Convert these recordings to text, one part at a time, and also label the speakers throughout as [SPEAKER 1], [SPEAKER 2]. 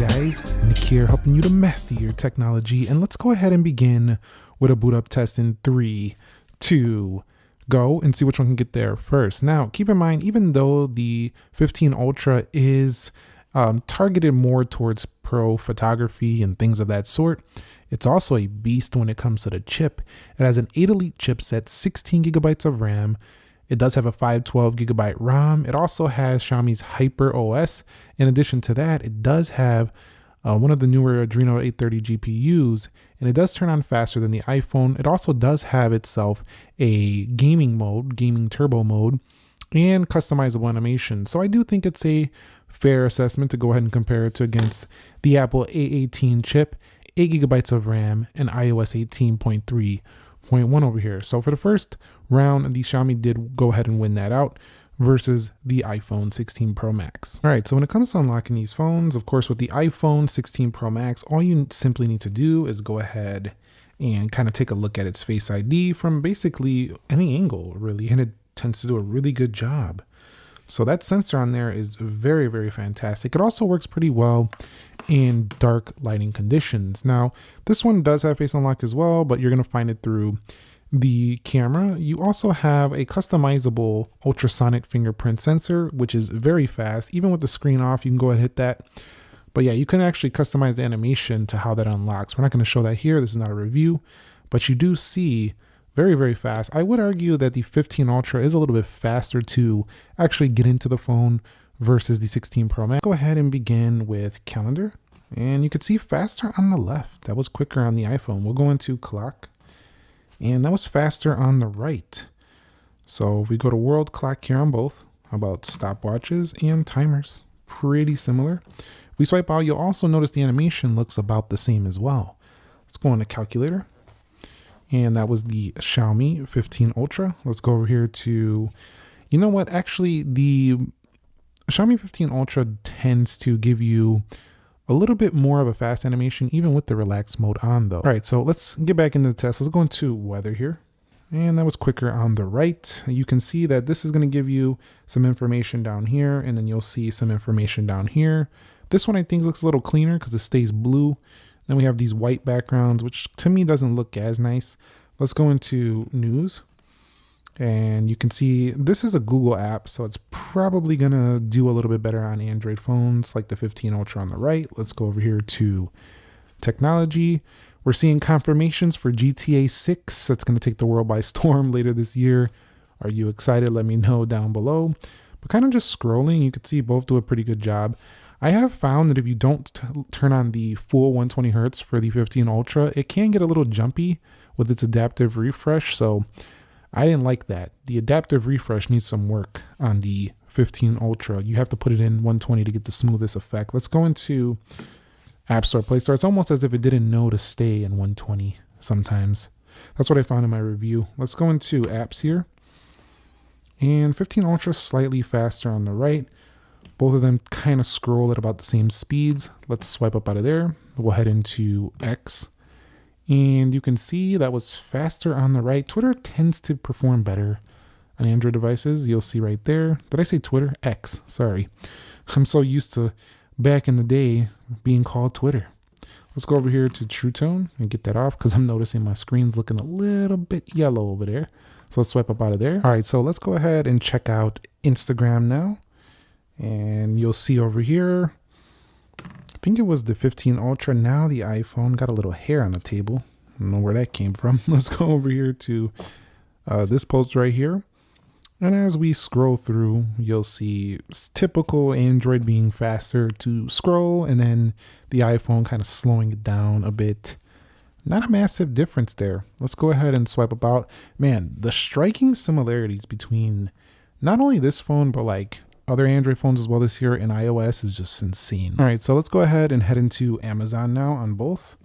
[SPEAKER 1] guys, Nick here helping you to master your technology, and let's go ahead and begin with a boot up test in 3, 2, go and see which one can get there first. Now keep in mind, even though the 15 Ultra is targeted more towards pro photography and things of that sort, it's also a beast when it comes to the chip. It has an 8 Elite chipset, 16 gigabytes of RAM. It does have a 512 gigabyte ROM. It also has Xiaomi's Hyper OS. In addition to that, it does have one of the newer Adreno 830 GPUs, and it does turn on faster than the iPhone. It also does have itself a gaming mode, gaming turbo mode, and customizable animation. So I do think it's a fair assessment to go ahead and compare it to against the Apple A18 chip, 8 gigabytes of RAM, and iOS 18.3.1 over here. So for the first round, the Xiaomi did go ahead and win that out versus the iPhone 16 Pro Max. All right, so when it comes to unlocking these phones, of course, with the iPhone 16 Pro Max, all you simply need to do is go ahead and kind of take a look at its Face ID from basically any angle, really, and it tends to do a really good job. So that sensor on there is very, very fantastic. It also works pretty well in dark lighting conditions. Now, this one does have face unlock as well, but you're going to find it through the camera. You also have a customizable ultrasonic fingerprint sensor, which is very fast. Even with the screen off, you can go ahead and hit that. But yeah, you can actually customize the animation to how that unlocks. We're not going to show that here. This is not a review, but you do see very, very fast. I would argue that the 15 Ultra is a little bit faster to actually get into the phone versus the 16 Pro Max. Go ahead and begin with calendar, and you can see faster on the left. That was quicker on the iPhone. We'll go into clock, and that was faster on the right. So if we go to world clock here on both, how about stopwatches and timers? Pretty similar. If we swipe out, you'll also notice the animation looks about the same as well. Let's go into calculator. And that was the Xiaomi 15 Ultra. Let's go over here to, you know what, actually the Xiaomi 15 Ultra tends to give you a little bit more of a fast animation, even with the relaxed mode on though. All right, so let's get back into the test. Let's go into weather here. And that was quicker on the right. You can see that this is gonna give you some information down here, and then you'll see some information down here. This one I think looks a little cleaner because it stays blue. Then we have these white backgrounds, which to me doesn't look as nice. Let's go into news. And you can see this is a Google app, so it's probably gonna do a little bit better on Android phones like the 15 Ultra on the right. Let's go over here to technology. We're seeing confirmations for GTA 6. That's gonna take the world by storm later this year. Are you excited? Let me know down below. But kind of just scrolling, you can see both do a pretty good job. I have found that if you don't turn on the full 120 Hertz for the 15 Ultra, it can get a little jumpy with its adaptive refresh. So I didn't like that. The adaptive refresh needs some work on the 15 Ultra. You have to put it in 120 to get the smoothest effect. Let's go into App Store, Play Store. It's almost as if it didn't know to stay in 120 sometimes. That's what I found in my review. Let's go into apps here. And 15 Ultra slightly faster on the right. Both of them kind of scroll at about the same speeds. Let's swipe up out of there. We'll head into X. And you can see that was faster on the right. Twitter tends to perform better on Android devices. You'll see right there. Did I say Twitter? X, sorry. I'm so used to back in the day being called Twitter. Let's go over here to True Tone and get that off because I'm noticing my screen's looking a little bit yellow over there. So let's swipe up out of there. All right, so let's go ahead and check out Instagram now. And you'll see over here, I think it was the 15 Ultra. Now the iPhone got a little hair on the table. I don't know where that came from. Let's go over here to this post right here. And as we scroll through, you'll see typical Android being faster to scroll, and then the iPhone kind of slowing it down a bit. Not a massive difference there. Let's go ahead and swipe about. Man, the striking similarities between not only this phone, but like other Android phones as well this year and iOS is just insane. All right, so let's go ahead and head into Amazon now on both.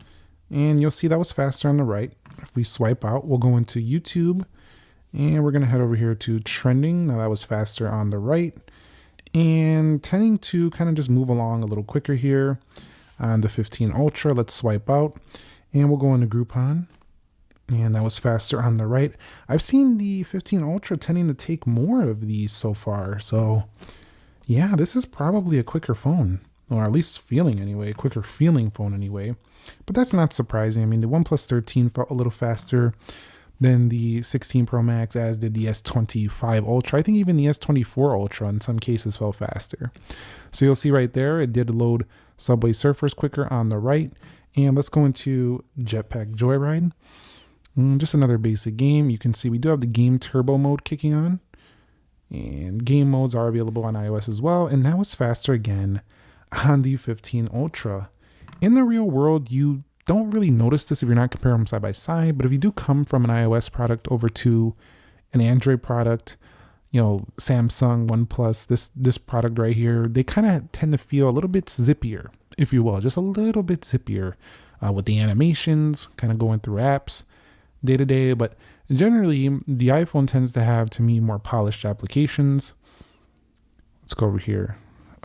[SPEAKER 1] And you'll see that was faster on the right. If we swipe out, we'll go into YouTube and we're gonna head over here to trending. Now that was faster on the right and tending to kind of just move along a little quicker here on the 15 Ultra. Let's swipe out and we'll go into Groupon. And that was faster on the right. I've seen the 15 Ultra tending to take more of these so far. So yeah, this is probably a quicker phone. or at least feeling anyway, quicker feeling phone anyway. But that's not surprising. I mean, the OnePlus 13 felt a little faster than the 16 Pro Max, as did the S25 Ultra. I think even the S24 Ultra in some cases felt faster. So you'll see right there, it did load Subway Surfers quicker on the right. And let's go into Jetpack Joyride. Just another basic game. You can see we do have the game turbo mode kicking on. And game modes are available on iOS as well. And that was faster again on the 15 Ultra. In the real world, you don't really notice this if you're not comparing them side by side. But if you do come from an iOS product over to an Android product, you know, Samsung, OnePlus, this product right here, they kind of tend to feel a little bit zippier, if you will, just a little bit zippier with the animations, kind of going through apps day to day. But generally, the iPhone tends to have, to me, more polished applications. Let's go over here.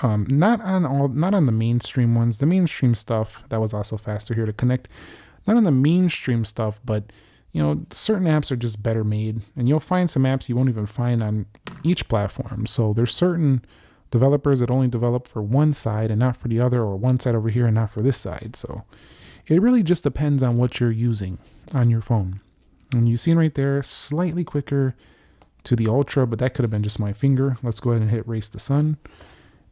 [SPEAKER 1] Not on the mainstream ones. The mainstream stuff, that was also faster here to connect. Not on the mainstream stuff, but you know, certain apps are just better made, and you'll find some apps you won't even find on each platform. So there's certain developers that only develop for one side and not for the other, or one side over here and not for this side. So it really just depends on what you're using on your phone. And you've seen right there, slightly quicker to the Ultra, but that could have been just my finger. Let's go ahead and hit Race the Sun.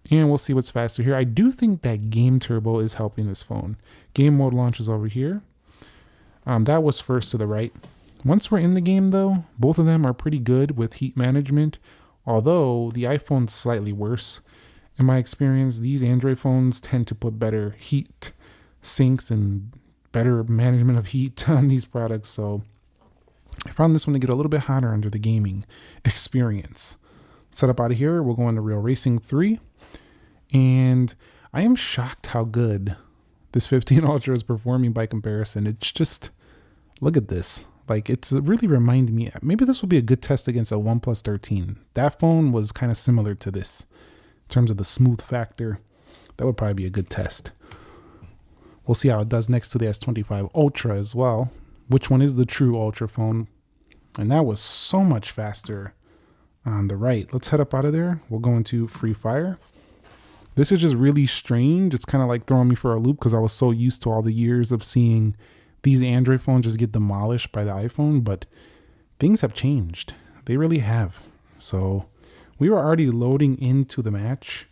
[SPEAKER 1] And we'll see what's faster here. I do think that Game Turbo is helping this phone. Game mode launches over here. That was first to the right. Once we're in the game, though, both of them are pretty good with heat management, although the iPhone's slightly worse. In my experience, these Android phones tend to put better heat sinks and better management of heat on these products. So I found this one to get a little bit hotter under the gaming experience. Set up out of here, we'll go into Real Racing 3. And I am shocked how good this 15 Ultra is performing by comparison. It's just, look at this. Like, it's really reminding me, maybe this will be a good test against a OnePlus 13. That phone was kind of similar to this in terms of the smooth factor. That would probably be a good test. We'll see how it does next to the S25 Ultra as well. Which one is the true Ultra phone? And that was so much faster on the right. Let's head up out of there. We'll go into Free Fire. This is just really strange. It's kind of like throwing me for a loop because I was so used to all the years of seeing these Android phones just get demolished by the iPhone, but things have changed. They really have. So we were already loading into the match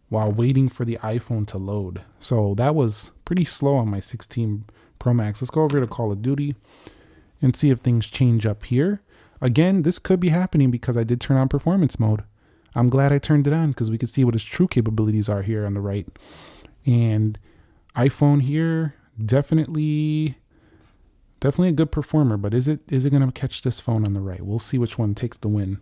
[SPEAKER 1] while waiting for the iPhone to load. So that was pretty slow on my 16 Pro Max. Let's go over here to Call of Duty and see if things change up here. Again, this could be happening because I did turn on performance mode. I'm glad I turned it on because we could see what its true capabilities are here on the right. And iPhone here, definitely a good performer, but is it going to catch this phone on the right? We'll see which one takes the win.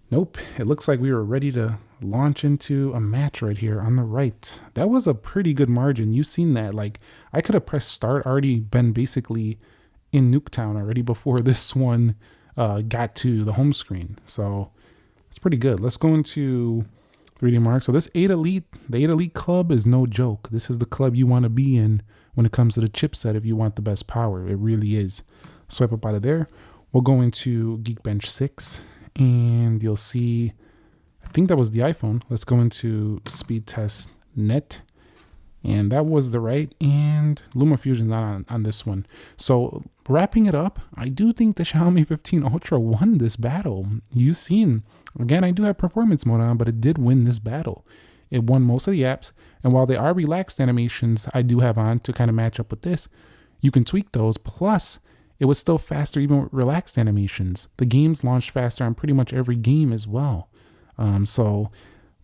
[SPEAKER 1] Nope. It looks like we were ready to launch into a match right here on the right. That was a pretty good margin. You've seen that. Like, I could have pressed start, already been basically in Nuketown already before this one got to the home screen. So it's pretty good. Let's go into 3D Mark. So this 8 Elite, the 8 Elite Club is no joke. This is the club you want to be in when it comes to the chipset if you want the best power. It really is. Swipe up out of there. We'll go into Geekbench 6 and you'll see, I think that was the iPhone. Let's go into Speed Test Net. And that was the right, and LumaFusion's not on this one. So wrapping it up, I do think the Xiaomi 15 Ultra won this battle. You've seen, again, I do have performance mode on, but it did win this battle. It won most of the apps, and while they are relaxed animations I do have on to kind of match up with this, you can tweak those. Plus, it was still faster even with relaxed animations. The games launched faster on pretty much every game as well. So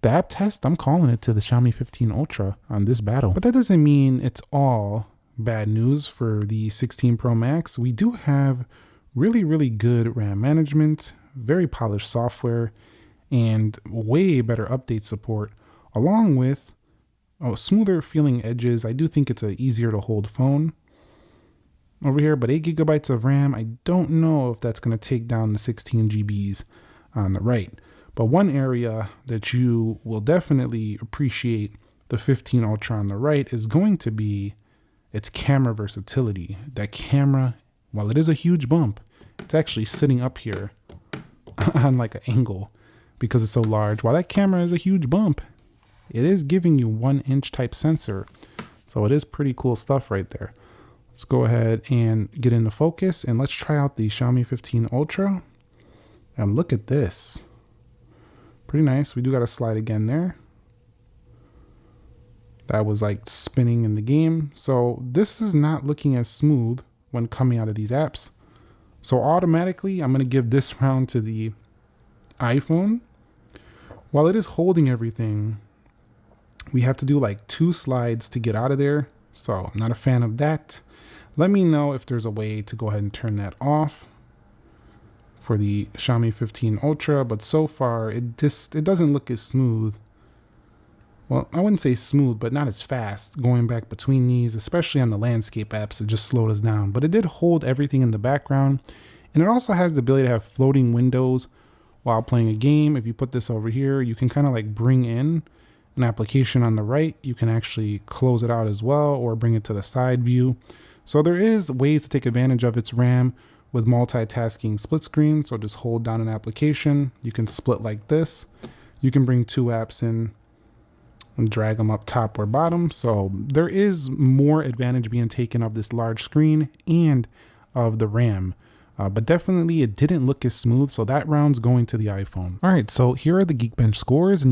[SPEAKER 1] the app test, I'm calling it to the Xiaomi 15 Ultra on this battle. But that doesn't mean it's all bad news for the 16 Pro Max. We do have really, really good RAM management, very polished software, and way better update support, along with smoother feeling edges. I do think it's an easier to hold phone over here, but 8 gigabytes of RAM, I don't know if that's going to take down the 16 GBs on the right. But one area that you will definitely appreciate the 15 Ultra on the right is going to be its camera versatility. That camera, while it is a huge bump, it's actually sitting up here on like an angle because it's so large. While that camera is a huge bump, it is giving you 1-inch type sensor. So it is pretty cool stuff right there. Let's go ahead and get into focus and let's try out the Xiaomi 15 Ultra. And look at this. Pretty nice. We do got a slide again there. That was like spinning in the game. So this is not looking as smooth when coming out of these apps. So automatically, I'm going to give this round to the iPhone. While it is holding everything, we have to do like 2 slides to get out of there. So I'm not a fan of that. Let me know if there's a way to go ahead and turn that off for the Xiaomi 15 Ultra. But so far, it doesn't look as smooth. Well, I wouldn't say smooth, but not as fast going back between these, especially on the landscape apps. It just slowed us down, but it did hold everything in the background. And it also has the ability to have floating windows while playing a game. If you put this over here, you can kind of like bring in an application on the right. You can actually close it out as well or bring it to the side view. So there is ways to take advantage of its RAM with multitasking split screen. So just hold down an application. You can split like this. You can bring 2 apps in and drag them up top or bottom. So there is more advantage being taken of this large screen and of the RAM. But definitely it didn't look as smooth. So that round's going to the iPhone. All right, so here are the Geekbench scores. And